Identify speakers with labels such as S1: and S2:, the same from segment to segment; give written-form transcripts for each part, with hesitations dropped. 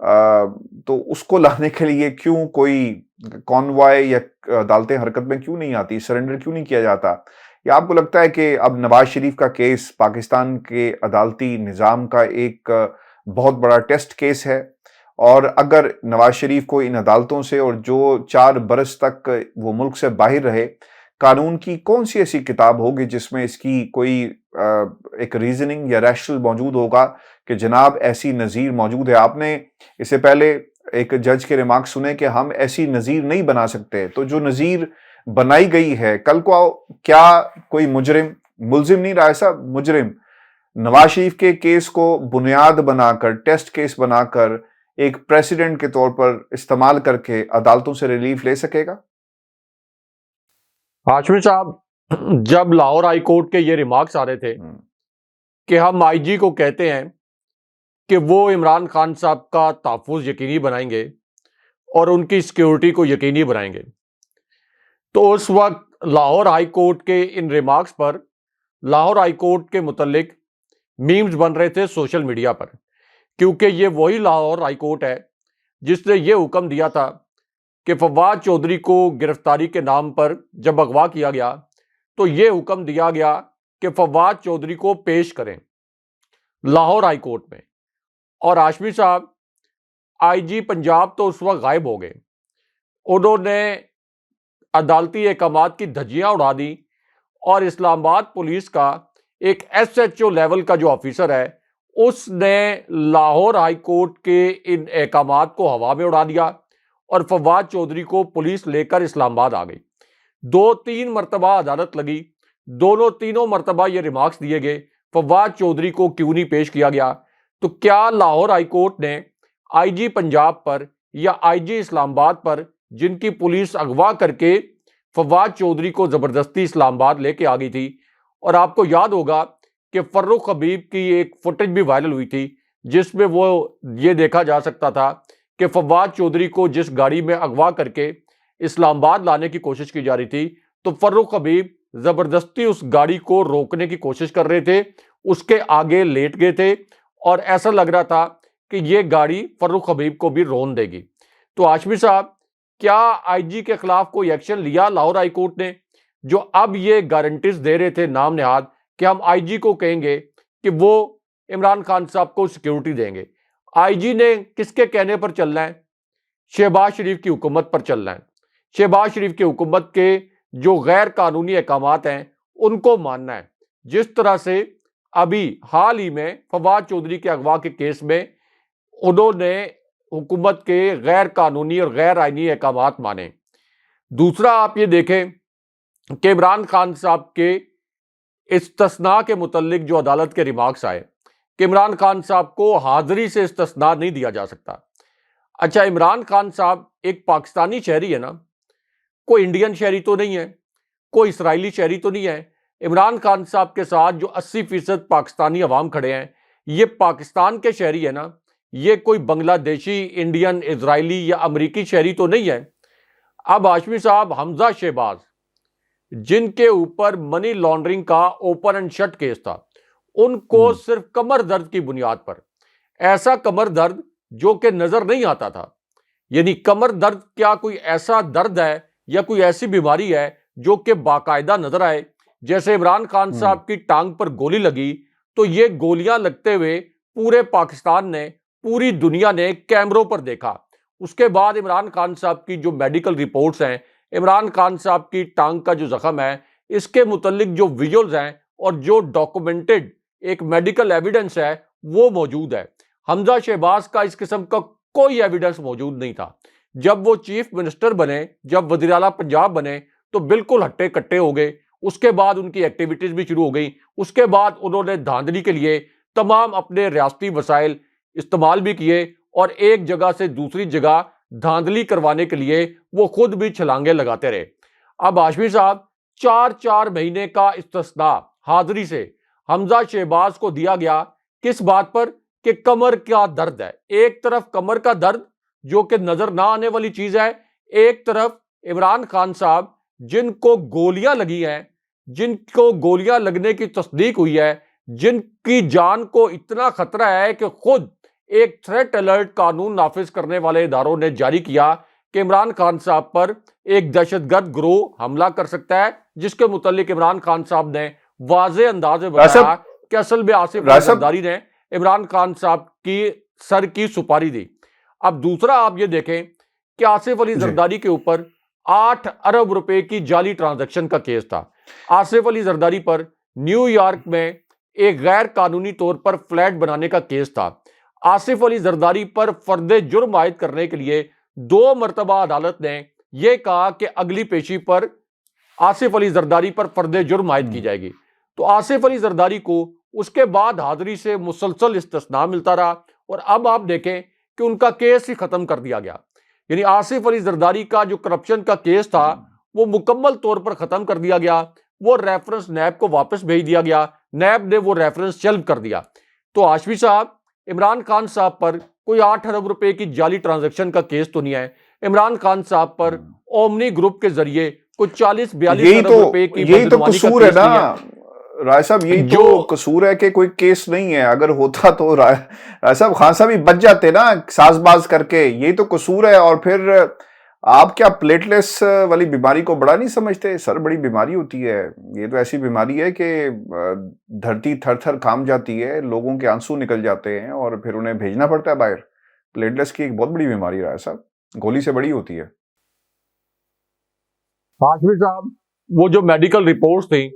S1: تو اس کو لانے کے لیے کیوں کوئی کانوائے یا عدالتیں حرکت میں کیوں نہیں آتی، سرنڈر کیوں نہیں کیا جاتا؟ یا آپ کو لگتا ہے کہ اب نواز شریف کا کیس پاکستان کے عدالتی نظام کا ایک بہت بڑا ٹیسٹ کیس ہے، اور اگر نواز شریف کو ان عدالتوں سے، اور جو 4 برس تک وہ ملک سے باہر رہے، قانون کی کون سی ایسی کتاب ہوگی جس میں اس کی کوئی ایک ریزننگ یا ریشنل موجود ہوگا کہ جناب ایسی نظیر موجود ہے؟ آپ نے اس سے پہلے ایک جج کے ریمارک سنے کہ ہم ایسی نظیر نہیں بنا سکتے، تو جو نظیر بنائی گئی ہے، کل کو کیا کوئی مجرم ملزم نہیں رہا، ایسا مجرم نواز شریف کے کیس کو بنیاد بنا کر، ٹیسٹ کیس بنا کر، ایک پریسیڈنٹ کے طور پر استعمال کر کے عدالتوں سے ریلیف لے سکے گا؟
S2: ہاشمی صاحب، جب لاہور ہائی کورٹ کے یہ ریمارکس آ رہے تھے کہ ہم آئی جی کو کہتے ہیں کہ وہ عمران خان صاحب کا تحفظ یقینی بنائیں گے اور ان کی سیکیورٹی کو یقینی بنائیں گے، تو اس وقت لاہور ہائی کورٹ کے ان ریمارکس پر لاہور ہائی کورٹ کے متعلق میمز بن رہے تھے سوشل میڈیا پر، کیونکہ یہ وہی لاہور ہائی کورٹ ہے جس نے یہ حکم دیا تھا کہ فواد چودھری کو گرفتاری کے نام پر جب اغوا کیا گیا تو یہ حکم دیا گیا کہ فواد چودھری کو پیش کریں لاہور ہائی کورٹ میں، اور ہاشمی صاحب آئی جی پنجاب تو اس وقت غائب ہو گئے، انہوں نے عدالتی احکامات کی دھجیاں اڑا دی، اور اسلام آباد پولیس کا ایک ایس ایچ او لیول کا جو آفیسر ہے اس نے لاہور ہائی کورٹ کے ان احکامات کو ہوا میں اڑا دیا، اور فواد چودھری کو پولیس لے کر اسلام آباد آ گئی۔ 2-3 مرتبہ عدالت لگی، تینوں مرتبہ یہ ریمارکس دیے گئے فواد چودھری کو کیوں نہیں پیش کیا گیا۔ تو کیا لاہور ہائی کورٹ نے آئی جی پنجاب پر یا آئی جی اسلام آباد پر، جن کی پولیس اغوا کر کے فواد چودھری کو زبردستی اسلام آباد لے کے آ گئی تھی، اور آپ کو یاد ہوگا کہ فروخ حبیب کی ایک فوٹیج بھی وائرل ہوئی تھی جس میں وہ یہ دیکھا جا سکتا تھا کہ فواد چودھری کو جس گاڑی میں اغوا کر کے اسلام آباد لانے کی کوشش کی جا رہی تھی، تو فروخ حبیب زبردستی اس گاڑی کو روکنے کی کوشش کر رہے تھے، اس کے آگے لیٹ گئے تھے، اور ایسا لگ رہا تھا کہ یہ گاڑی فروخ حبیب کو بھی رون دے گی۔ تو ہاشمی صاحب، کیا آئی جی کے خلاف کوئی ایکشن لیا لاہور ہائی کورٹ نے، جو اب یہ گارنٹیز دے رہے تھے نام نہاد کہ ہم آئی جی کو کہیں گے کہ وہ عمران خان صاحب کو سیکیورٹی دیں گے؟ آئی جی نے کس کے کہنے پر چلنا ہے؟ شہباز شریف کی حکومت پر چلنا ہے، شہباز شریف کی حکومت کے جو غیر قانونی احکامات ہیں ان کو ماننا ہے۔ جس طرح سے ابھی حال ہی میں فواد چودھری کے اغوا کے کیس میں انہوں نے حکومت کے غیر قانونی اور غیر آئینی احکامات مانے۔ دوسرا آپ یہ دیکھیں کہ عمران خان صاحب کے استثناء کے متعلق جو عدالت کے ریمارکس آئے کہ عمران خان صاحب کو حاضری سے استثناء نہیں دیا جا سکتا۔ اچھا، عمران خان صاحب ایک پاکستانی شہری ہے نا، کوئی انڈین شہری تو نہیں ہے، کوئی اسرائیلی شہری تو نہیں ہے۔ عمران خان صاحب کے ساتھ جو 80% پاکستانی عوام کھڑے ہیں، یہ پاکستان کے شہری ہے نا، یہ کوئی بنگلہ دیشی، انڈین، اسرائیلی یا امریکی شہری تو نہیں ہے۔ اب ہاشمی صاحب، حمزہ شہباز جن کے اوپر منی لانڈرنگ کا اوپن اینڈ شٹ کیس تھا، ان کو صرف کمر درد کی بنیاد پر، ایسا کمر درد جو کہ نظر نہیں آتا تھا، یعنی کمر درد کیا کوئی ایسا درد ہے یا کوئی ایسی بیماری ہے جو کہ باقاعدہ نظر آئے؟ جیسے عمران خان صاحب کی ٹانگ پر گولی لگی تو یہ گولیاں لگتے ہوئے پورے پاکستان نے، پوری دنیا نے کیمروں پر دیکھا۔ اس کے بعد عمران خان صاحب کی جو میڈیکل رپورٹس ہیں، عمران خان صاحب کی ٹانگ کا جو زخم ہے، اس کے متعلق جو ویژولز ہیں اور جو ڈاکومنٹڈ ایک میڈیکل ایویڈنس ہے وہ موجود ہے۔ حمزہ شہباز کا اس قسم کا کوئی ایویڈنس موجود نہیں تھا۔ جب وہ چیف منسٹر بنے، جب وزیر اعلیٰ پنجاب بنے، تو بالکل ہٹے کٹے ہو گئے۔ اس کے بعد ان کی ایکٹیویٹیز بھی شروع ہو گئی۔ اس کے بعد انہوں نے دھاندلی کے لیے تمام اپنے ریاستی وسائل استعمال بھی کیے، اور ایک جگہ سے دوسری جگہ دھاندلی کروانے کے لیے وہ خود بھی چھلانگیں لگاتے رہے۔ اب ہاشمی صاحب، 4 مہینے کا استثناء حاضری سے حمزہ شہباز کو دیا گیا، کس بات پر؟ کہ کمر کا درد ہے۔ ایک طرف کمر کا درد جو کہ نظر نہ آنے والی چیز ہے، ایک طرف عمران خان صاحب جن کو گولیاں لگی ہیں، جن کو گولیاں لگنے کی تصدیق ہوئی ہے، جن کی جان کو اتنا خطرہ ہے کہ خود ایک تھریٹ الرٹ قانون نافذ کرنے والے اداروں نے جاری کیا کہ عمران خان صاحب پر ایک دہشت گرد گروہ حملہ کر سکتا ہے، جس کے متعلق عمران خان صاحب نے واضح انداز میں بتایا کہ اصل میں آصف علی زرداری نے عمران خان صاحب کی سر کی سپاری دی۔ اب دوسرا آپ یہ دیکھیں کہ آصف علی زرداری کے اوپر 8 ارب روپے کی جعلی ٹرانزیکشن کا کیس تھا۔ آصف علی زرداری پر نیو یارک میں ایک غیر قانونی طور پر فلیٹ بنانے کا کیس تھا۔ آصف علی زرداری پر فرد جرم عائد کرنے کے لیے 2 مرتبہ عدالت نے یہ کہا کہ اگلی پیشی پر آصف علی زرداری پر فرد جرم عائد کی جائے گی۔ تو آصف علی زرداری کو اس کے بعد حاضری سے مسلسل استثناء ملتا رہا، اور اب آپ دیکھیں کہ ان کا کیس ہی ختم کر دیا گیا۔ یعنی آصف علی زرداری کا جو کرپشن کا کیس تھا وہ مکمل طور پر ختم کر دیا گیا، وہ ریفرنس نیب کو واپس بھیج دیا گیا، نیب نے وہ ریفرنس چلب کر دیا۔ تو ہاشمی صاحب، عمران خان صاحب پر کوئی 8 ارب روپے کی جعلی ٹرانزیکشن کا کیس تو نہیں ہے۔ عمران خان صاحب پر اومنی گروپ کے ذریعے کوئی 40-42 ارب روپے کی
S1: یہی تو
S2: بدعنوانی کا
S1: قصور ہے
S2: کیس نہیں
S1: نا رائے صاحب، یہی تو قصور ہے کہ کوئی کیس نہیں ہے۔ اگر ہوتا تو رائے صاحب خان صاحب ہی بچ جاتے نا ساز باز کر کے، یہی تو قصور ہے۔ اور پھر آپ کیا پلیٹلیس والی بیماری کو بڑا نہیں سمجھتے؟ سر بڑی بیماری ہوتی ہے یہ، تو ایسی بیماری ہے کہ دھرتی تھر تھر کام جاتی ہے، لوگوں کے آنسو نکل جاتے ہیں اور پھر انہیں بھیجنا پڑتا ہے باہر۔ پلیٹلیس کی ایک بہت بڑی بیماری رائے صاحب، گولی سے بڑی ہوتی ہے۔
S2: ہاشمی صاحب، وہ جو میڈیکل رپورٹس تھیں،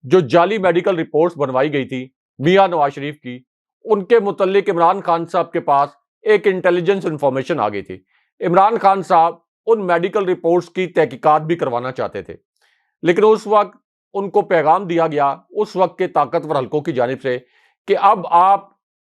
S2: جو جعلی میڈیکل رپورٹس بنوائی گئی تھی میاں نواز شریف کی، ان کے متعلق عمران خان صاحب کے پاس ایک انٹیلیجنس انفارمیشن آ گئی تھی۔ عمران خان صاحب ان میڈیکل رپورٹس کی تحقیقات بھی کروانا چاہتے تھے، لیکن اس وقت ان کو پیغام دیا گیا اس وقت کے طاقتور حلقوں کی جانب سے کہ اب آپ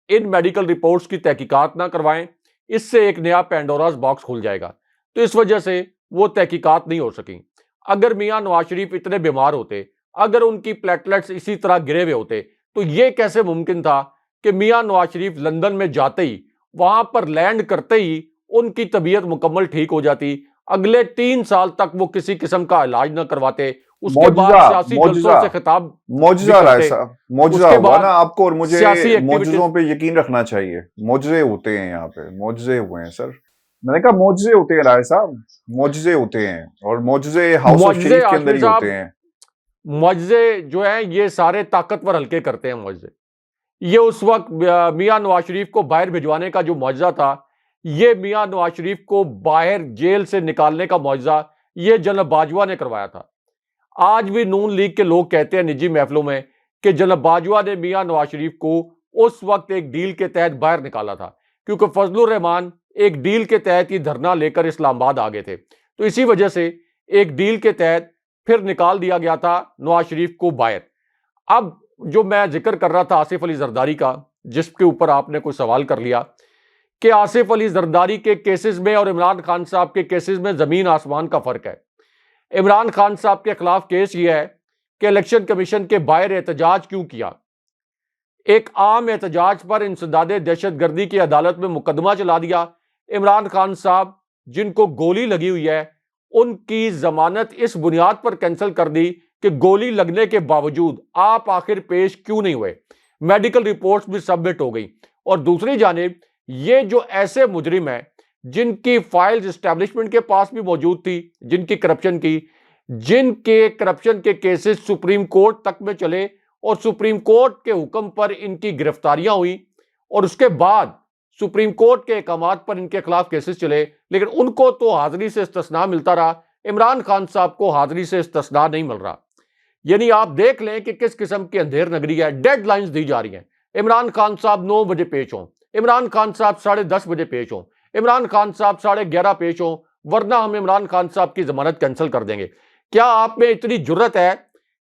S2: ان میڈیکل رپورٹس کی تحقیقات نہ کروائیں، اس سے ایک نیا پینڈوراز باکس کھل جائے گا۔ تو اس وجہ سے وہ تحقیقات نہیں ہو سکیں۔ اگر میاں نواز شریف اتنے بیمار ہوتے، اگر ان کی پلیٹلیٹس اسی طرح گرے ہوئے ہوتے، تو یہ کیسے ممکن تھا کہ میاں نواز شریف لندن میں جاتے ہی، وہاں پر لینڈ کرتے ہی ان کی طبیعت مکمل ٹھیک ہو جاتی، اگلے 3 سال تک وہ کسی قسم کا علاج نہ کرواتے، اس کے بعد سیاسی جلسوں سے خطاب
S1: معجزہ رائے صاحب، معجزہ ہوا نا آپ کو، اور مجھے معجزوں پہ یقین رکھنا چاہیے۔ معجزے ہوتے ہیں یہاں پہ، معجزے ہوئے ہیں سر، میں نے کہا معجزے ہوتے ہیں رائے صاحب، معجزے ہوتے ہیں، اور معجزے ہاؤس آف شریف کے اندر ہی ہوتے ہیں۔
S2: معجزے جو ہیں یہ سارے طاقتور حلقے کرتے ہیں معجزے۔ یہ اس وقت میاں نواز شریف کو باہر بھجوانے کا جو معجزہ تھا، یہ میاں نواز شریف کو باہر جیل سے نکالنے کا معجزہ یہ جنرل باجوہ نے کروایا تھا۔ آج بھی نون لیگ کے لوگ کہتے ہیں نجی محفلوں میں کہ جنرل باجوہ نے میاں نواز شریف کو اس وقت ایک ڈیل کے تحت باہر نکالا تھا، کیونکہ فضل الرحمان ایک ڈیل کے تحت ہی دھرنا لے کر اسلام آباد آ گئے تھے، تو اسی وجہ سے ایک ڈیل کے تحت پھر نکال دیا گیا تھا نواز شریف کو باہر۔ اب جو میں ذکر کر رہا تھا آصف علی زرداری کا، جس کے اوپر آپ نے کوئی سوال کر لیا کہ آصف علی زرداری کے کیسز میں اور عمران خان صاحب کے کیسز میں زمین آسمان کا فرق ہے۔ عمران خان صاحب کے خلاف کیس یہ ہے کہ الیکشن کمیشن کے باہر احتجاج کیوں کیا، ایک عام احتجاج پر انسداد دہشت گردی کی عدالت میں مقدمہ چلا دیا۔ عمران خان صاحب جن کو گولی لگی ہوئی ہے ان کی ضمانت اس بنیاد پر کینسل کر دی کہ گولی لگنے کے باوجود آپ آخر پیش کیوں نہیں ہوئے، میڈیکل رپورٹس بھی سبمٹ ہو گئی۔ اور دوسری جانب یہ جو ایسے مجرم ہیں جن کی فائلز اسٹیبلشمنٹ کے پاس بھی موجود تھی، جن کی کرپشن کے کیسز سپریم کورٹ تک میں چلے اور سپریم کورٹ کے حکم پر ان کی گرفتاریاں ہوئی، اور اس کے بعد سپریم کورٹ کے احکامات پر ان کے خلاف کیسز چلے، لیکن ان کو تو حاضری سے استثناء ملتا رہا، عمران خان صاحب کو حاضری سے استثناء نہیں مل رہا۔ یعنی آپ دیکھ لیں کہ کس قسم کی اندھیر نگری ہے، ڈیڈ لائنز دی جا رہی ہیں۔ عمران خان صاحب 9 بجے پیش ہوں، عمران خان صاحب 10:30 بجے پیش ہوں، عمران خان صاحب 11:30 پیش ہوں، ورنہ ہم عمران خان صاحب کی ضمانت کینسل کر دیں گے۔ کیا آپ میں اتنی جرت ہے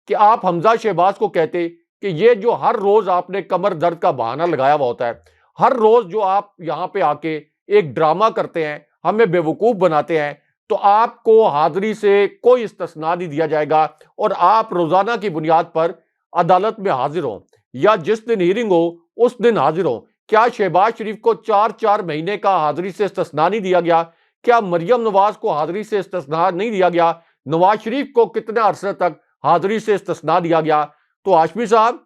S2: کہ آپ حمزہ شہباز کو کہتے کہ یہ جو ہر روز آپ نے کمر درد کا بہانہ لگایا ہوا ہوتا ہے، ہر روز جو آپ یہاں پہ آ کے ایک ڈرامہ کرتے ہیں، ہمیں بے وقوف بناتے ہیں، تو آپ کو حاضری سے کوئی استثناء نہیں دیا جائے گا، اور آپ روزانہ کی بنیاد پر عدالت میں حاضر ہوں، یا جس دن ہیرنگ ہو اس دن حاضر ہوں۔ کیا شہباز شریف کو 4 مہینے کا حاضری سے استثناء نہیں دیا گیا؟ کیا مریم نواز کو حاضری سے استثناء نہیں دیا گیا؟ نواز شریف کو کتنے عرصے تک حاضری سے استثناء دیا گیا؟ تو ہاشمی صاحب،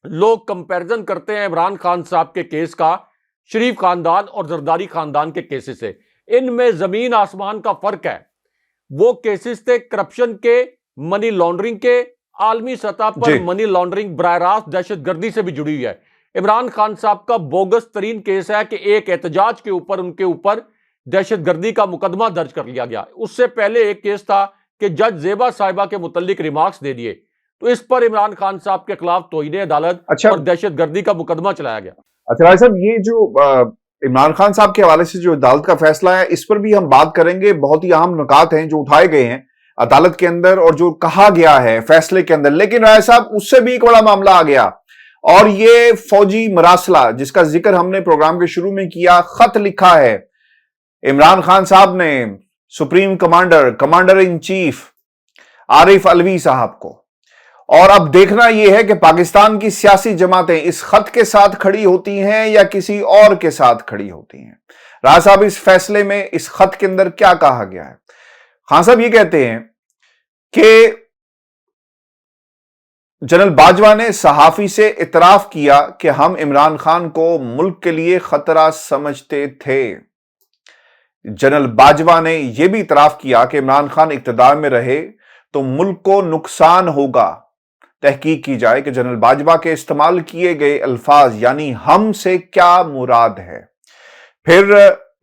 S2: لوگ کمپیرزن کرتے ہیں عمران خان صاحب کے کیس کا شریف خاندان اور زرداری خاندان کے کیسز ہے. ان میں زمین آسمان کا فرق ہے. وہ کیسز تھے کرپشن کے, منی لانڈرنگ کے, عالمی سطح پر منی لانڈرنگ براہ راست دہشت گردی سے بھی جڑی ہوئی ہے. عمران خان صاحب کا بوگس ترین کیس ہے کہ ایک احتجاج کے اوپر ان کے اوپر دہشت گردی کا مقدمہ درج کر لیا گیا. اس سے پہلے ایک کیس تھا کہ جج زیبا صاحبہ کے متعلق ریمارکس دے دیے, تو اس پر عمران خان صاحب کے خلاف توہین عدالت اور دہشت گردی کا مقدمہ چلایا گیا.
S1: اچھا راج صاحب, یہ جو عمران خان صاحب کے حوالے سے جو عدالت کا فیصلہ ہے اس پر بھی ہم بات کریں گے. بہت ہی اہم نکات ہیں جو اٹھائے گئے ہیں عدالت کے اندر اور جو کہا گیا ہے فیصلے کے اندر. لیکن راج صاحب اس سے بھی ایک بڑا معاملہ آ گیا, اور یہ فوجی مراسلہ جس کا ذکر ہم نے پروگرام کے شروع میں کیا. خط لکھا ہے عمران خان صاحب نے supreme commander in chief Arif Alvi صاحب کو, اور اب دیکھنا یہ ہے کہ پاکستان کی سیاسی جماعتیں اس خط کے ساتھ کھڑی ہوتی ہیں یا کسی اور کے ساتھ کھڑی ہوتی ہیں. راج صاحب اس فیصلے میں اس خط کے اندر کیا کہا گیا ہے؟ خان صاحب یہ کہتے ہیں کہ جنرل باجوہ نے صحافی سے اعتراف کیا کہ ہم عمران خان کو ملک کے لیے خطرہ سمجھتے تھے. جنرل باجوہ نے یہ بھی اعتراف کیا کہ عمران خان اقتدار میں رہے تو ملک کو نقصان ہوگا. تحقیق کی جائے کہ جنرل باجوہ کے استعمال کیے گئے الفاظ یعنی ہم سے کیا مراد ہے. پھر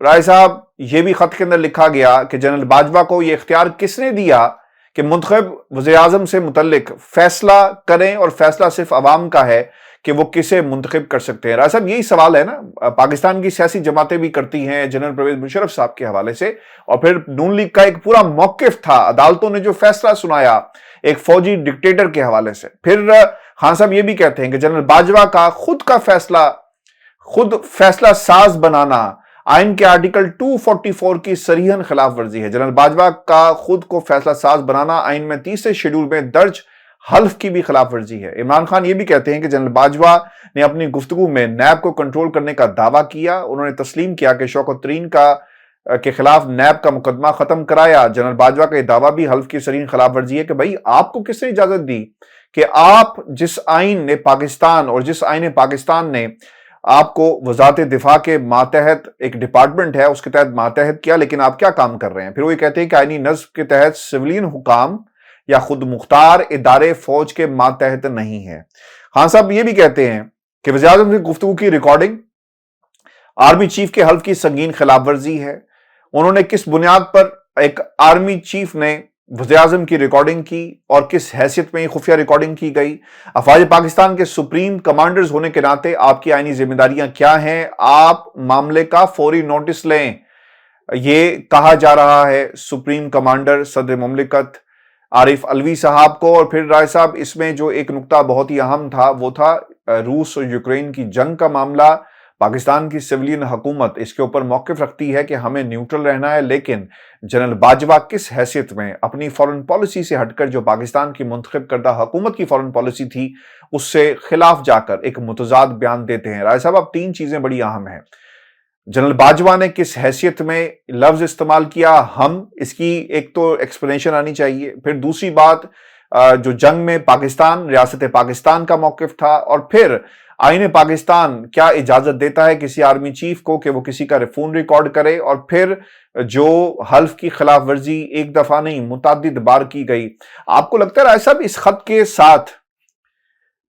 S1: رائے صاحب یہ بھی خط کے اندر لکھا گیا کہ جنرل باجوہ کو یہ اختیار کس نے دیا کہ منتخب وزیر اعظم سے متعلق فیصلہ کریں, اور فیصلہ صرف عوام کا ہے کہ وہ کسے منتخب کر سکتے ہیں. رائے صاحب یہی سوال ہے نا, پاکستان کی سیاسی جماعتیں بھی کرتی ہیں جنرل پرویز مشرف صاحب کے حوالے سے, اور پھر نون لیگ کا ایک پورا موقف تھا, عدالتوں نے جو فیصلہ سنایا ایک فوجی ڈکٹیٹر کے حوالے سے. پھر خان صاحب یہ بھی کہتے ہیں کہ جنرل باجوہ کا خود فیصلہ ساز بنانا آئین کے آرٹیکل 244 کی صریحاً خلاف ورزی ہے. جنرل باجوہ کا خود کو فیصلہ ساز بنانا آئین میں 30 شیڈول میں درج حلف کی بھی خلاف ورزی ہے. عمران خان یہ بھی کہتے ہیں کہ جنرل باجوہ نے اپنی گفتگو میں نیب کو کنٹرول کرنے کا دعویٰ کیا. انہوں نے تسلیم کیا کہ شوکت ترین کے خلاف نیب کا مقدمہ ختم کرایا. جنرل باجوہ کا یہ دعویٰ بھی حلف کی صریح خلاف ورزی ہے کہ بھائی آپ کو کس نے اجازت دی کہ آپ جس آئین نے پاکستان اور جس آئین پاکستان نے آپ کو وزارت دفاع کے ماتحت ایک ڈپارٹمنٹ ہے اس کے تحت ماتحت کیا, لیکن آپ کیا کام کر رہے ہیں. پھر وہ یہ کہتے ہیں کہ آئینی نظم کے تحت سولین حکام یا خود مختار ادارے فوج کے ماتحت نہیں ہے. خان صاحب یہ بھی کہتے ہیں کہ وزیر اعظم کی گفتگو کی ریکارڈنگ آرمی چیف کے حلف کی سنگین خلاف ورزی ہے. انہوں نے کس بنیاد پر ایک آرمی چیف نے وزیر اعظم کی ریکارڈنگ کی اور کس حیثیت میں خفیہ ریکارڈنگ کی گئی؟ افواج پاکستان کے سپریم کمانڈرز ہونے کے ناطے آپ کی آئینی ذمہ داریاں کیا ہیں؟ آپ معاملے کا فوری نوٹس لیں, یہ کہا جا رہا ہے سپریم کمانڈر صدر مملکت عارف علوی صاحب کو. اور پھر رائے صاحب اس میں جو ایک نقطہ بہت ہی اہم تھا وہ تھا روس اور یوکرین کی جنگ کا معاملہ. پاکستان کی سویلین حکومت اس کے اوپر موقف رکھتی ہے کہ ہمیں نیوٹرل رہنا ہے, لیکن جنرل باجوہ کس حیثیت میں اپنی فورن پالیسی سے ہٹ کر جو پاکستان کی منتخب کردہ حکومت کی فورن پالیسی تھی اس سے خلاف جا کر ایک متضاد بیان دیتے ہیں. رائے صاحب اب تین چیزیں بڑی اہم ہیں. جنرل باجوہ نے کس حیثیت میں لفظ استعمال کیا, ہم, اس کی ایک تو ایکسپلینیشن آنی چاہیے. پھر دوسری بات جو جنگ میں پاکستان, ریاست پاکستان کا موقف تھا, اور پھر آئین پاکستان کیا اجازت دیتا ہے کسی آرمی چیف کو کہ وہ کسی کا فون ریکارڈ کرے, اور پھر جو حلف کی خلاف ورزی ایک دفعہ نہیں متعدد بار کی گئی. آپ کو لگتا ہے رائے صاحب اس خط کے ساتھ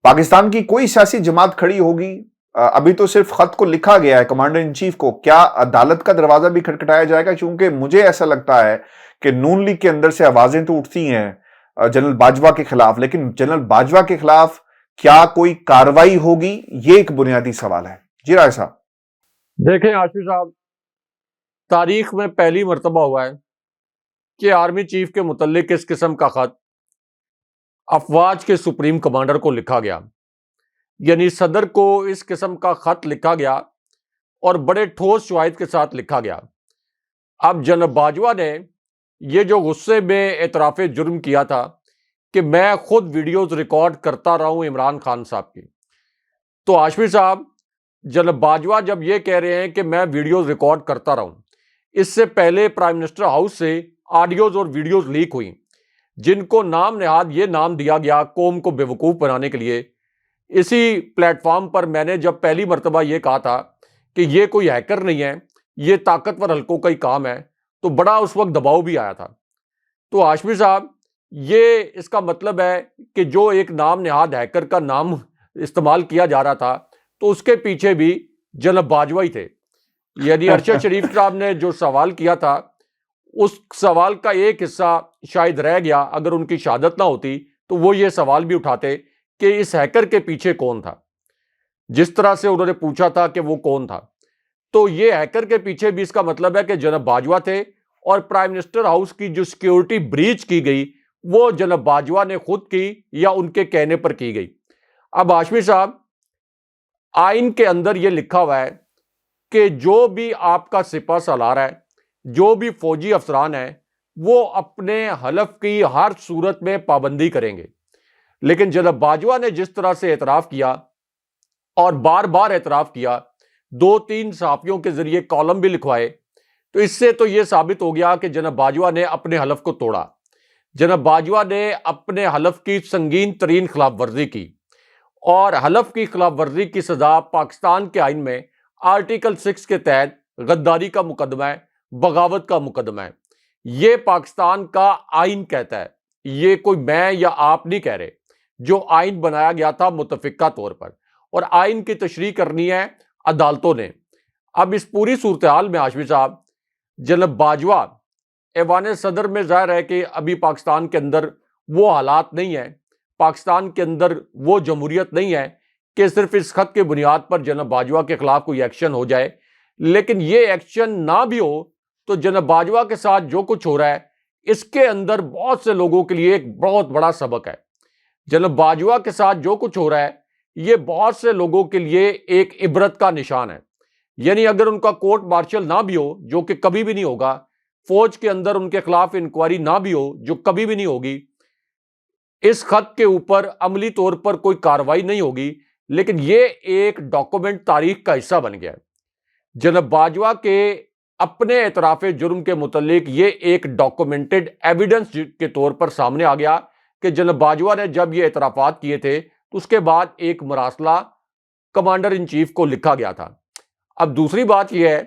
S1: پاکستان کی کوئی سیاسی جماعت کھڑی ہوگی؟ ابھی تو صرف خط کو لکھا گیا ہے کمانڈر ان چیف کو, کیا عدالت کا دروازہ بھی کھٹکھٹایا جائے گا؟ کیونکہ مجھے ایسا لگتا ہے کہ نون لیگ کے اندر سے آوازیں تو اٹھتی ہیں جنرل باجوہ کے خلاف, لیکن جنرل باجوہ کے خلاف کیا کوئی کاروائی ہوگی؟ یہ ایک بنیادی سوال ہے. جی رائے صاحب.
S2: دیکھیں عاشق صاحب, تاریخ میں پہلی مرتبہ ہوا ہے کہ آرمی چیف کے متعلق اس قسم کا خط افواج کے سپریم کمانڈر کو لکھا گیا. یعنی صدر کو اس قسم کا خط لکھا گیا اور بڑے ٹھوس شواہد کے ساتھ لکھا گیا. اب جنرل باجوہ نے یہ جو غصے میں اعتراف جرم کیا تھا کہ میں خود ویڈیوز ریکارڈ کرتا رہا ہوں عمران خان صاحب کی, تو عاشق صاحب جنرل باجوہ جب یہ کہہ رہے ہیں کہ میں ویڈیوز ریکارڈ کرتا رہا ہوں, اس سے پہلے پرائم منسٹر ہاؤس سے آڈیوز اور ویڈیوز لیک ہوئی جن کو نام نہاد یہ نام دیا گیا قوم کو بیوقوف بنانے کے لیے. اسی پلیٹ فارم پر میں نے جب پہلی مرتبہ یہ کہا تھا کہ یہ کوئی ہیکر نہیں ہے، یہ طاقتور حلقوں کا ہی کام ہے، تو بڑا اس وقت دباؤ بھی آیا تھا۔ تو ہاشمی صاحب، یہ اس کا مطلب ہے کہ جو ایک نام نہاد ہیکر کا نام استعمال کیا جا رہا تھا، تو اس کے پیچھے بھی جناب باجوہ ہی تھے۔ یعنی ارشد شریف صاحب نے جو سوال کیا تھا، اس سوال کا ایک حصہ شاید رہ گیا، اگر ان کی شہادت نہ ہوتی تو وہ یہ سوال بھی اٹھاتے کہ اس ہیکر کے پیچھے کون تھا، جس طرح سے انہوں نے پوچھا تھا کہ وہ کون تھا۔ تو یہ ہیکر کے پیچھے بھی اس کا مطلب ہے کہ جناب باجوہ تھے، اور پرائم منسٹر ہاؤس کی جو سیکیورٹی بریچ کی گئی وہ جناب باجوہ نے خود کی یا ان کے کہنے پر کی گئی۔ اب ہاشمی صاحب، آئین کے اندر یہ لکھا ہوا ہے کہ جو بھی آپ کا سپہ سالار ہے، جو بھی فوجی افسران ہیں، وہ اپنے حلف کی ہر صورت میں پابندی کریں گے۔ لیکن جناب باجوہ نے جس طرح سے اعتراف کیا اور بار بار اعتراف کیا، 2-3 صحافیوں کے ذریعے کالم بھی لکھوائے، تو اس سے تو یہ ثابت ہو گیا کہ جناب باجوہ نے اپنے حلف کو توڑا۔ جناب باجوہ نے اپنے حلف کی سنگین ترین خلاف ورزی کی، اور حلف کی خلاف ورزی کی سزا پاکستان کے آئین میں آرٹیکل 6 کے تحت غداری کا مقدمہ ہے، بغاوت کا مقدمہ ہے۔ یہ پاکستان کا آئین کہتا ہے، یہ کوئی میں یا آپ نہیں کہہ رہے، جو آئین بنایا گیا تھا متفقہ طور پر، اور آئین کی تشریح کرنی ہے عدالتوں نے۔ اب اس پوری صورتحال میں ہاشمی صاحب، جناب باجوہ ایوان صدر میں ظاہر ہے کہ ابھی پاکستان کے اندر وہ حالات نہیں ہیں، پاکستان کے اندر وہ جمہوریت نہیں ہے کہ صرف اس خط کے بنیاد پر جناب باجوہ کے خلاف کوئی ایکشن ہو جائے۔ لیکن یہ ایکشن نہ بھی ہو تو جناب باجوہ کے ساتھ جو کچھ ہو رہا ہے، اس کے اندر بہت سے لوگوں کے لیے ایک بہت بڑا سبق ہے۔ جناب باجوہ کے ساتھ جو کچھ ہو رہا ہے، یہ بہت سے لوگوں کے لیے ایک عبرت کا نشان ہے۔ یعنی اگر ان کا کورٹ مارشل نہ بھی ہو، جو کہ کبھی بھی نہیں ہوگا، فوج کے اندر ان کے خلاف انکوائری نہ بھی ہو، جو کبھی بھی نہیں ہوگی، اس خط کے اوپر عملی طور پر کوئی کاروائی نہیں ہوگی، لیکن یہ ایک ڈاکومنٹ تاریخ کا حصہ بن گیا ہے۔ جناب باجوہ کے اپنے اعتراف جرم کے متعلق یہ ایک ڈاکومنٹڈ ایویڈنس کے طور پر سامنے آ گیا کہ جناب باجوہ نے جب یہ اعترافات کیے تھے تو اس کے بعد ایک مراسلہ کمانڈر ان چیف کو لکھا گیا تھا۔ اب دوسری بات یہ ہے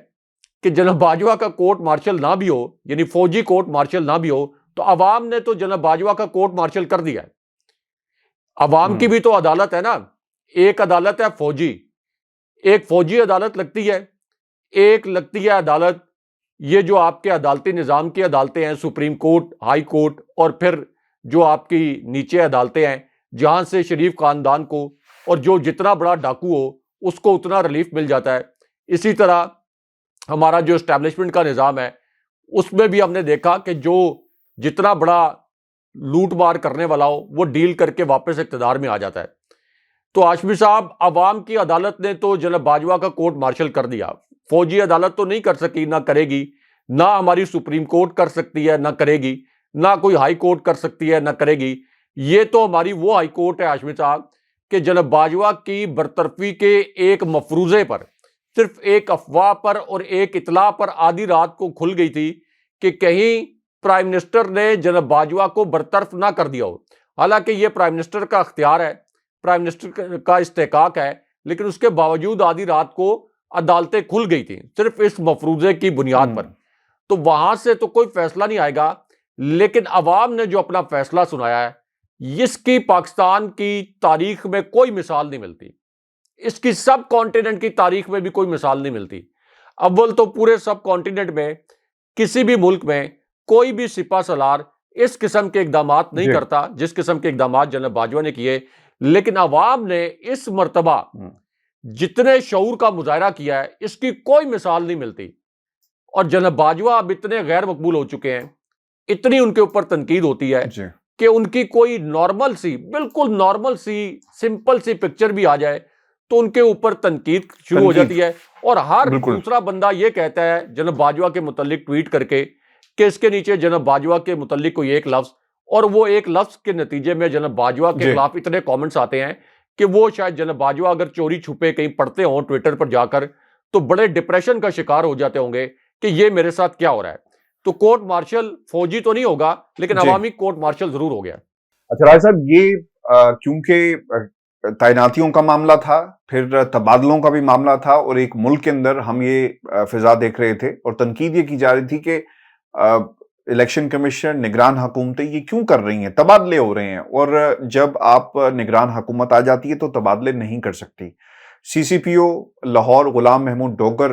S2: کہ جناب باجوہ کا کورٹ مارشل نہ بھی ہو، یعنی فوجی کورٹ مارشل نہ بھی ہو، تو عوام نے تو جناب باجوہ کا کورٹ مارشل کر دیا ہے۔ عوام کی بھی تو عدالت ہے نا، ایک عدالت ہے فوجی، ایک فوجی عدالت لگتی ہے، ایک لگتی ہے عدالت یہ جو آپ کے عدالتی نظام کی عدالتیں ہیں، سپریم کورٹ، ہائی کورٹ، اور پھر جو آپ کی نیچے عدالتیں ہیں جہاں سے شریف خاندان کو اور جو جتنا بڑا ڈاکو ہو اس کو اتنا ریلیف مل جاتا ہے۔ اسی طرح ہمارا جو اسٹیبلشمنٹ کا نظام ہے، اس میں بھی ہم نے دیکھا کہ جو جتنا بڑا لوٹ مار کرنے والا ہو وہ ڈیل کر کے واپس اقتدار میں آ جاتا ہے۔ تو ہاشمی صاحب، عوام کی عدالت نے تو جناب باجوہ کا کورٹ مارشل کر دیا، فوجی عدالت تو نہیں کر سکی، نہ کرے گی، نہ ہماری سپریم کورٹ کر سکتی ہے، نہ کرے گی، نہ کوئی ہائی کورٹ کر سکتی ہے، نہ کرے گی۔ یہ تو ہماری وہ ہائی کورٹ ہے ہاشمی صاحب کہ جناب باجوہ کی برطرفی کے ایک مفروضے پر، صرف ایک افواہ پر اور ایک اطلاع پر آدھی رات کو کھل گئی تھی کہ کہیں پرائم منسٹر نے جناب باجوہ کو برطرف نہ کر دیا ہو۔ حالانکہ یہ پرائم منسٹر کا اختیار ہے، پرائم منسٹر کا استحقاق ہے، لیکن اس کے باوجود آدھی رات کو عدالتیں کھل گئی تھیں صرف اس مفروضے کی بنیاد پر۔ تو وہاں سے تو کوئی فیصلہ نہیں آئے گا، لیکن عوام نے جو اپنا فیصلہ سنایا ہے، اس کی پاکستان کی تاریخ میں کوئی مثال نہیں ملتی، اس کی سب کانٹیننٹ کی تاریخ میں بھی کوئی مثال نہیں ملتی۔ اول تو پورے سب کانٹیننٹ میں کسی بھی ملک میں کوئی بھی سپہ سالار اس قسم کے اقدامات نہیں کرتا جس قسم کے اقدامات جناب باجوہ نے کیے، لیکن عوام نے اس مرتبہ جتنے شعور کا مظاہرہ کیا ہے اس کی کوئی مثال نہیں ملتی۔ اور جناب باجوہ اب اتنے غیر مقبول ہو چکے ہیں، اتنی ان کے اوپر تنقید ہوتی ہے کہ ان کی کوئی نارمل سی، بالکل نارمل سی، سمپل سی پکچر بھی آ جائے تو ان کے اوپر تنقید شروع ہو جاتی ہے، اور ہر دوسرا بندہ یہ کہتا ہے جناب باجوہ کے متعلق ٹویٹ کر کے کہ اس کے نیچے جناب باجوہ کے متعلق کوئی ایک لفظ، اور وہ ایک لفظ کے نتیجے میں جناب باجوہ کے خلاف اتنے کامنٹس آتے ہیں کہ وہ شاید جناب باجوہ اگر چوری چھپے کہیں پڑھتے ہوں ٹویٹر پر جا کر تو بڑے ڈپریشن کا شکار ہو جاتے ہوں گے کہ یہ میرے ساتھ کیا ہو رہا ہے۔ تو کورٹ مارشل فوجی تو نہیں ہوگا، لیکن عوامی کورٹ مارشل ضرور ہو گیا۔
S1: اچھا راج صاحب، یہ کیونکہ تعیناتیوں کا معاملہ تھا، پھر تبادلوں کا بھی معاملہ تھا، اور ایک ملک کے اندر ہم یہ فضا دیکھ رہے تھے اور تنقید یہ کی جا رہی تھی کہ الیکشن کمیشن، نگران حکومتیں یہ کیوں کر رہی ہیں، تبادلے ہو رہے ہیں، اور جب آپ نگران حکومت آ جاتی ہے تو تبادلے نہیں کر سکتی۔ سی سی پی او لاہور غلام محمود ڈوگر،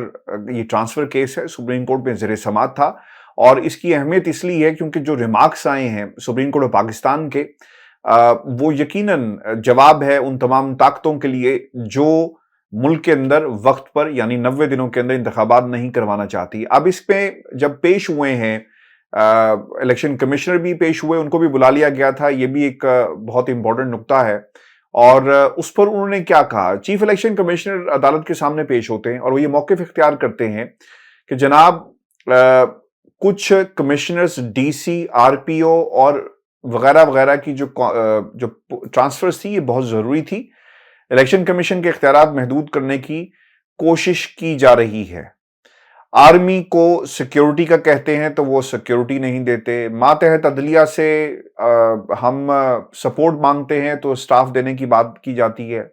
S1: یہ ٹرانسفر کیس ہے، سپریم کورٹ میں زیر سماعت تھا، اور اس کی اہمیت اس لیے ہے کیونکہ جو ریمارکس آئے ہیں سپریم کورٹ آف پاکستان کے، وہ یقیناً جواب ہے ان تمام طاقتوں کے لیے جو ملک کے اندر وقت پر یعنی 90 دنوں کے اندر انتخابات نہیں کروانا چاہتی۔ اب اس پہ جب پیش ہوئے ہیں، الیکشن کمشنر بھی پیش ہوئے، ان کو بھی بلا لیا گیا تھا، یہ بھی ایک بہت امپورٹنٹ نقطہ ہے، اور اس پر انہوں نے کیا کہا۔ چیف الیکشن کمشنر عدالت کے سامنے پیش ہوتے ہیں اور وہ یہ موقف اختیار کرتے ہیں کہ جناب کچھ commissioners, D C, R P O اور وغیرہ وغیرہ کی جو ٹرانسفرز تھی یہ بہت ضروری تھی، الیکشن کمیشن کے اختیارات محدود کرنے کی کوشش کی جا رہی ہے۔ آرمی کو سیکیورٹی کا کہتے ہیں تو وہ سیکیورٹی نہیں دیتے، ماتحت عدلیہ سے ہم سپورٹ مانگتے ہیں تو سٹاف دینے کی بات کی جاتی ہے،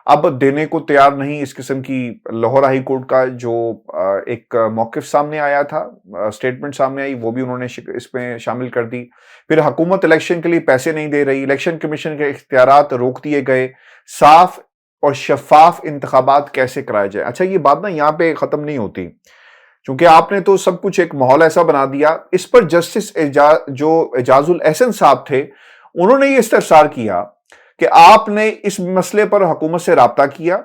S1: اب دینے کو تیار نہیں۔ اس قسم کی لاہور ہائی کورٹ کا جو ایک موقف سامنے آیا تھا، سٹیٹمنٹ سامنے آئی، وہ بھی انہوں نے اس میں شامل کر دی۔ پھر حکومت الیکشن کے لیے پیسے نہیں دے رہی، الیکشن کمیشن کے اختیارات روک دیے گئے، صاف اور شفاف انتخابات کیسے کرائے جائے۔ اچھا، یہ بات نا یہاں پہ ختم نہیں ہوتی، چونکہ آپ نے تو سب کچھ ایک ماحول ایسا بنا دیا۔ اس پر جسٹس جو اعجاز الاحسن صاحب تھے، انہوں نے یہ استفسار کیا کہ آپ نے اس مسئلے پر حکومت سے رابطہ کیا؟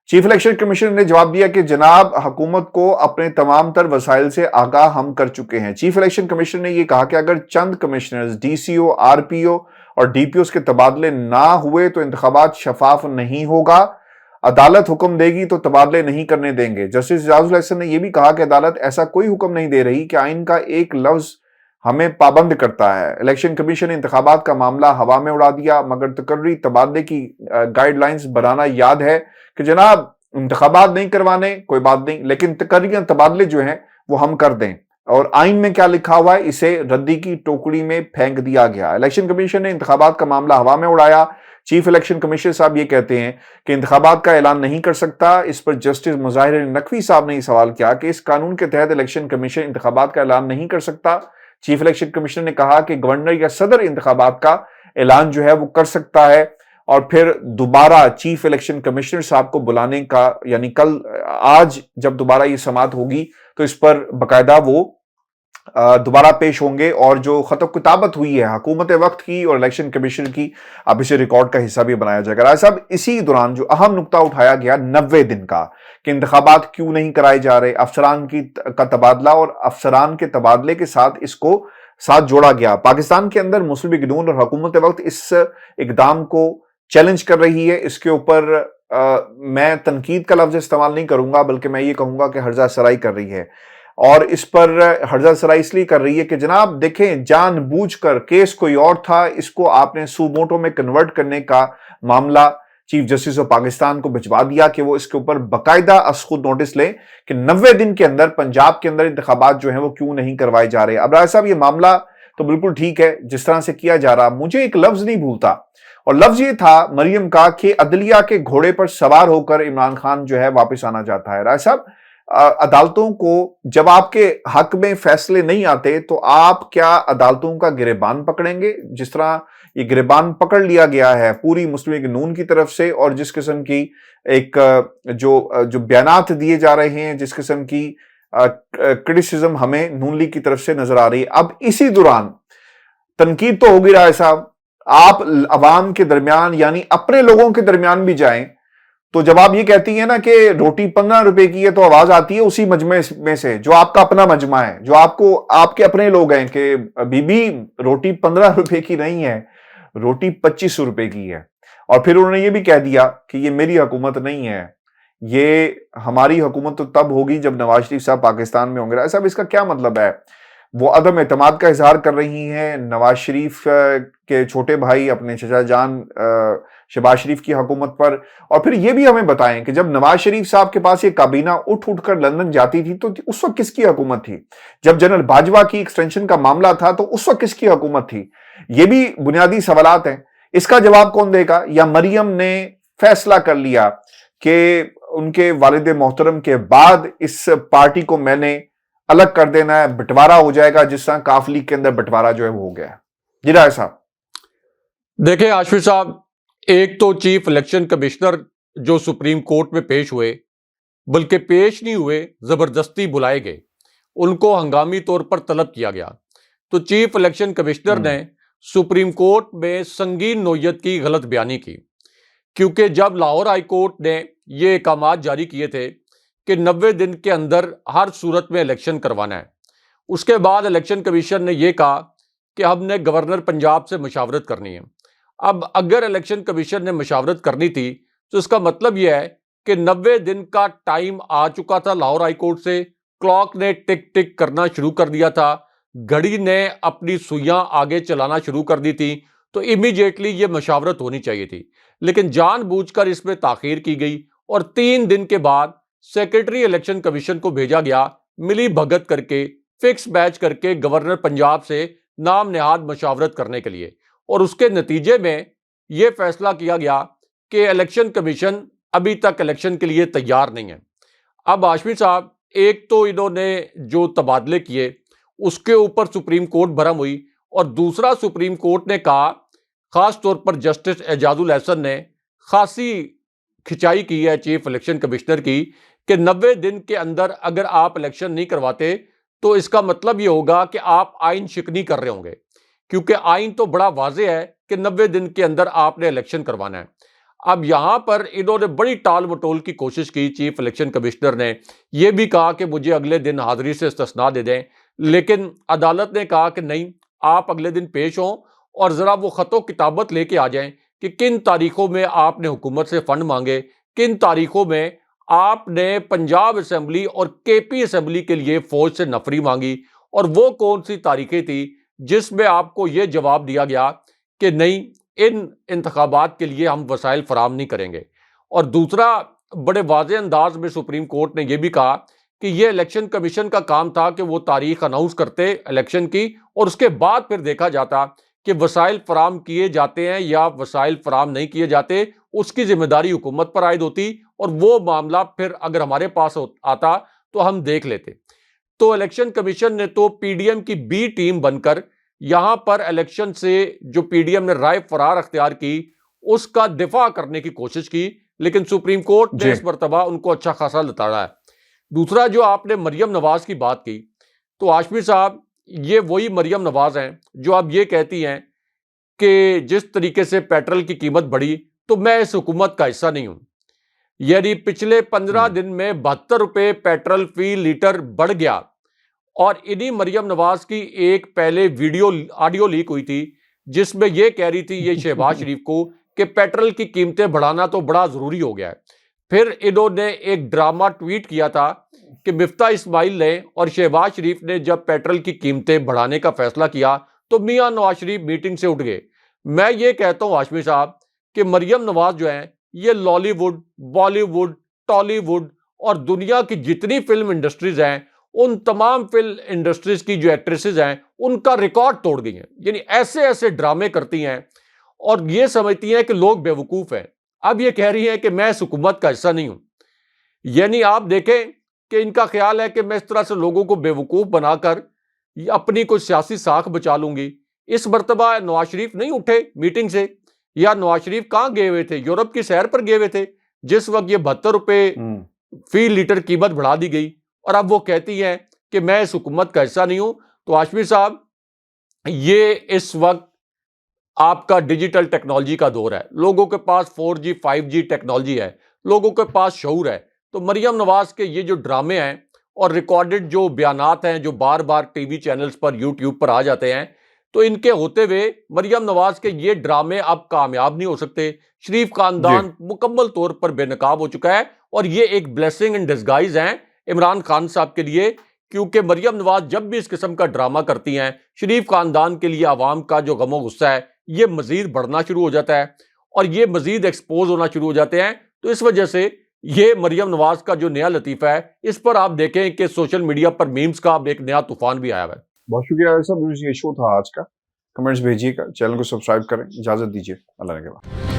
S1: چیف الیکشن کمیشن نے جواب دیا کہ جناب حکومت کو اپنے تمام تر وسائل سے آگاہ ہم کر چکے ہیں۔ چیف الیکشن کمیشن نے یہ کہا کہ اگر چند commissioners, D C O, are P O اور ڈی پی اوز کے تبادلے نہ ہوئے تو انتخابات شفاف نہیں ہوگا، عدالت حکم دے گی تو تبادلے نہیں کرنے دیں گے۔ جسٹس اعجاز الاحسن نے یہ بھی کہا کہ عدالت ایسا کوئی حکم نہیں دے رہی کہ آئین کا ایک لفظ ہمیں پابند کرتا ہے۔ الیکشن کمیشن نے انتخابات کا معاملہ ہوا میں اڑا دیا، مگر تقرری تبادلے کی گائیڈ لائنز بنانا یاد ہے کہ جناب انتخابات نہیں کروانے کوئی بات نہیں، لیکن تقرری تبادلے جو ہیں وہ ہم کر دیں، اور آئین میں کیا لکھا ہوا ہے اسے ردی کی ٹوکری میں پھینک دیا گیا۔ الیکشن کمیشن نے انتخابات کا معاملہ ہوا میں اڑایا۔ چیف الیکشن کمیشنر صاحب یہ کہتے ہیں کہ انتخابات کا اعلان نہیں کر سکتا۔ اس پر جسٹس مظاہر نقوی صاحب نے یہ سوال کیا کہ اس قانون کے تحت الیکشن کمیشن انتخابات کا اعلان نہیں کر سکتا۔ چیف الیکشن کمیشنر نے کہا کہ گورنر یا صدر انتخابات کا اعلان جو ہے وہ کر سکتا ہے، اور پھر دوبارہ چیف الیکشن کمشنر صاحب کو بلانے کا، یعنی آج جب دوبارہ یہ سماعت ہوگی تو اس پر باقاعدہ وہ دوبارہ پیش ہوں گے، اور جو خط و کتابت ہوئی ہے حکومت وقت کی اور الیکشن کمیشن کی، اب اسے ریکارڈ کا حصہ بھی بنایا جائے گا۔ راج صاحب، اسی دوران جو اہم نقطہ اٹھایا گیا 90 دن کا، کہ انتخابات کیوں نہیں کرائے جا رہے، افسران کا تبادلہ، اور افسران کے تبادلے کے ساتھ اس کو ساتھ جوڑا گیا۔ پاکستان کے اندر مسلم لیگ نون اور حکومت وقت اس اقدام کو چیلنج کر رہی ہے۔ اس کے اوپر میں تنقید کا لفظ استعمال نہیں کروں گا، بلکہ میں یہ کہوں گا کہ ہرزہ سرائی کر رہی ہے، اور اس پر ہرزہ سرائی اس لیے کر رہی ہے کہ جناب دیکھیں، جان بوجھ کر کیس کوئی اور تھا، اس کو آپ نے سو موٹو میں کنورٹ کرنے کا معاملہ چیف جسٹس آف پاکستان کو بھجوا دیا کہ وہ اس کے اوپر باقاعدہ از خود نوٹس لیں کہ 90 دن کے اندر پنجاب کے اندر انتخابات جو ہیں وہ کیوں نہیں کروائے جا رہے۔ اب راج صاحب، یہ معاملہ تو بالکل ٹھیک ہے جس طرح سے کیا جا رہا، مجھے ایک لفظ نہیں بھولتا، اور لفظ یہ تھا مریم کا کہ عدلیہ کے گھوڑے پر سوار ہو کر عمران خان جو ہے واپس آنا چاہتا ہے۔ راج صاحب، عدالتوں کو جب آپ کے حق میں فیصلے نہیں آتے تو آپ کیا عدالتوں کا گریبان پکڑیں گے؟ جس طرح یہ گریبان پکڑ لیا گیا ہے پوری مسلم لیگ نون کی طرف سے، اور جس قسم کی ایک جو بیانات دیے جا رہے ہیں، جس قسم کی کرٹیسزم ہمیں نون لیگ کی طرف سے نظر آ رہی ہے۔ اب اسی دوران تنقید تو ہوگی راج صاحب، آپ عوام کے درمیان یعنی اپنے لوگوں کے درمیان بھی جائیں تو جب آپ یہ کہتی ہیں نا کہ روٹی 15 روپے کی ہے، تو آواز آتی ہے اسی مجمع میں سے جو آپ کا اپنا مجمع ہے، جو آپ کے اپنے لوگ ہیں، کہ بی بی روٹی 15 روپے کی نہیں ہے، روٹی 25 روپے کی ہے۔ اور پھر انہوں نے یہ بھی کہہ دیا کہ یہ میری حکومت نہیں ہے، یہ ہماری حکومت تو تب ہوگی جب نواز شریف صاحب پاکستان میں ہوں گے۔ صاحب، اس کا کیا مطلب ہے؟ وہ عدم اعتماد کا اظہار کر رہی ہیں نواز شریف کے چھوٹے بھائی اپنے چچا جان شہباز شریف کی حکومت پر، اور پھر یہ بھی ہمیں بتائیں کہ جب نواز شریف صاحب کے پاس یہ کابینہ اٹھ کر لندن جاتی تھی تو اس وقت کس کی حکومت تھی؟ جب جنرل باجوہ کی ایکسٹینشن کا معاملہ تھا تو اس وقت کس کی حکومت تھی؟ یہ بھی بنیادی سوالات ہیں۔ اس کا جواب کون دے گا؟ یا مریم نے فیصلہ کر لیا کہ ان کے والد محترم کے بعد اس پارٹی کو میں نے الگ کر دینا ہے، بٹوارا ہو جائے گا، جس طرح کاف لیگ کے اندر بٹوارا جو ہے وہ ہو گیا ہے؟ جی رائے صاحب.
S2: دیکھیں آشفی صاحب، ایک تو چیف الیکشن کمشنر جو سپریم کورٹ میں پیش ہوئے، بلکہ پیش نہیں ہوئے، زبردستی بلائے گئے، ان کو ہنگامی طور پر طلب کیا گیا. تو چیف الیکشن کمشنر نے سپریم کورٹ میں سنگین نوعیت کی غلط بیانی کی، کیونکہ جب لاہور ہائی کورٹ نے یہ احکامات جاری کیے تھے کہ 90 دن کے اندر ہر صورت میں الیکشن کروانا ہے، اس کے بعد الیکشن کمیشن نے یہ کہا کہ ہم نے گورنر پنجاب سے مشاورت کرنی ہے. اب اگر الیکشن کمیشن نے مشاورت کرنی تھی تو اس کا مطلب یہ ہے کہ 90 دن کا ٹائم آ چکا تھا لاہور ہائی کورٹ سے، کلاک نے ٹک ٹک کرنا شروع کر دیا تھا، گھڑی نے اپنی سوئیاں آگے چلانا شروع کر دی تھی، تو امیڈیٹلی یہ مشاورت ہونی چاہیے تھی. لیکن جان بوجھ کر اس میں تاخیر کی گئی اور 3 دن کے بعد سیکرٹری الیکشن کمیشن کو بھیجا گیا ملی بھگت کر کے، فکس بیچ کر کے گورنر پنجاب سے نام نہاد مشاورت کرنے کے لیے. اور اس کے نتیجے میں یہ فیصلہ کیا گیا کہ الیکشن کمیشن ابھی تک الیکشن کے لیے تیار نہیں ہے. اب ہاشمی صاحب، ایک تو انہوں نے جو تبادلے کیے اس کے اوپر سپریم کورٹ بھرم ہوئی، اور دوسرا سپریم کورٹ نے کہا، خاص طور پر جسٹس اعجاز الحسن نے خاصی کھچائی کی ہے چیف الیکشن کمشنر کی، کہ 90 دن کے اندر اگر آپ الیکشن نہیں کرواتے تو اس کا مطلب یہ ہوگا کہ آپ آئین شکنی کر رہے ہوں گے، کیونکہ آئین تو بڑا واضح ہے کہ 90 دن کے اندر آپ نے الیکشن کروانا ہے. اب یہاں پر انہوں نے بڑی ٹال مٹول کی کوشش کی. چیف الیکشن کمشنر نے یہ بھی کہا کہ مجھے اگلے دن حاضری سے استثناء دے دیں، لیکن عدالت نے کہا کہ نہیں، آپ اگلے دن پیش ہوں اور ذرا وہ خط و کتابت لے کے آ جائیں کہ کن تاریخوں میں آپ نے حکومت سے فنڈ مانگے، کن تاریخوں میں آپ نے پنجاب اسمبلی اور کے پی اسمبلی کے لیے فوج سے نفری مانگی، اور وہ کون سی تاریخیں تھی جس میں آپ کو یہ جواب دیا گیا کہ نہیں، ان انتخابات کے لیے ہم وسائل فراہم نہیں کریں گے. اور دوسرا، بڑے واضح انداز میں سپریم کورٹ نے یہ بھی کہا کہ یہ الیکشن کمیشن کا کام تھا کہ وہ تاریخ اناؤنس کرتے الیکشن کی، اور اس کے بعد پھر دیکھا جاتا کہ وسائل فراہم کیے جاتے ہیں یا وسائل فراہم نہیں کیے جاتے، اس کی ذمہ داری حکومت پر عائد ہوتی، اور وہ معاملہ پھر اگر ہمارے پاس آتا تو ہم دیکھ لیتے. تو الیکشن کمیشن نے تو پی ڈی ایم کی بی ٹیم بن کر یہاں پر الیکشن سے جو پی ڈی ایم نے رائے فرار اختیار کی اس کا دفاع کرنے کی کوشش کی، لیکن سپریم کورٹ نے اس مرتبہ ان کو اچھا خاصا لتاڑا ہے. دوسرا، جو آپ نے مریم نواز کی بات کی، تو ہاشمی صاحب، یہ وہی مریم نواز ہیں جو اب یہ کہتی ہیں کہ جس طریقے سے پیٹرول کی قیمت بڑھی تو میں اس حکومت کا حصہ نہیں ہوں. یعنی پچھلے 15 دن میں 72 روپے پیٹرول فی لیٹر بڑھ گیا، اور انہی مریم نواز کی ایک پہلے آڈیو لیک ہوئی تھی جس میں یہ کہہ رہی تھی یہ شہباز شریف کو کہ پیٹرول کی قیمتیں بڑھانا تو بڑا ضروری ہو گیا ہے. پھر انہوں نے ایک ڈرامہ ٹویٹ کیا تھا کہ مفتاح اسماعیل نے اور شہباز شریف نے جب پیٹرول کی قیمتیں بڑھانے کا فیصلہ کیا تو میاں نواز شریف میٹنگ سے اٹھ گئے. میں یہ کہتا ہوں ہاشمی صاحب کہ مریم نواز جو ہیں، یہ Lollywood, Bollywood, Tollywood اور دنیا کی جتنی فلم انڈسٹریز ہیں، ان تمام فلم انڈسٹریز کی جو ایکٹریسز ہیں ان کا ریکارڈ توڑ گئی ہیں. یعنی ایسے ایسے ڈرامے کرتی ہیں اور یہ سمجھتی ہیں کہ لوگ بیوقوف ہیں. اب یہ کہہ رہی ہیں کہ میں اس حکومت کا حصہ نہیں ہوں. یعنی آپ دیکھیں کہ ان کا خیال ہے کہ میں اس طرح سے لوگوں کو بیوقوف بنا کر اپنی کوئی سیاسی ساکھ بچا لوں گی. اس مرتبہ نواز شریف نہیں اٹھے میٹنگ سے، یا نواز شریف کہاں گئے ہوئے تھے؟ یورپ کی سیر پر گئے ہوئے تھے جس وقت یہ 72 روپے فی لیٹر قیمت بڑھا دی گئی، اور اب وہ کہتی ہیں کہ میں اس حکومت کا حصہ نہیں ہوں. تو ہاشمی صاحب، یہ اس وقت آپ کا ڈیجیٹل ٹیکنالوجی کا دور ہے، لوگوں کے پاس 4G 5G ٹیکنالوجی ہے، لوگوں کے پاس شعور ہے. تو مریم نواز کے یہ جو ڈرامے ہیں اور ریکارڈڈ جو بیانات ہیں جو بار بار ٹی وی چینلز پر، یوٹیوب پر آ جاتے ہیں، تو ان کے ہوتے ہوئے مریم نواز کے یہ ڈرامے اب کامیاب نہیں ہو سکتے. شریف خاندان مکمل طور پر بے نقاب ہو چکا ہے، اور یہ ایک بلیسنگ ان ڈسگائز ہیں عمران خان صاحب کے لیے، کیونکہ مریم نواز جب بھی اس قسم کا ڈرامہ کرتی ہیں، شریف خاندان کے لیے عوام کا جو غم و غصہ ہے یہ مزید بڑھنا شروع ہو جاتا ہے اور یہ مزید ایکسپوز ہونا شروع ہو جاتے ہیں. تو اس وجہ سے یہ مریم نواز کا جو نیا لطیفہ ہے، اس پر آپ دیکھیں کہ سوشل میڈیا پر میمز کا اب ایک نیا طوفان بھی آیا ہے.
S1: بہت شکریہ صاحب، یہ شو تھا آج کا. کمنٹس بھیجیے گا, چینل کو سبسکرائب کریں. اجازت دیجیے, اللہ نے کے بعد.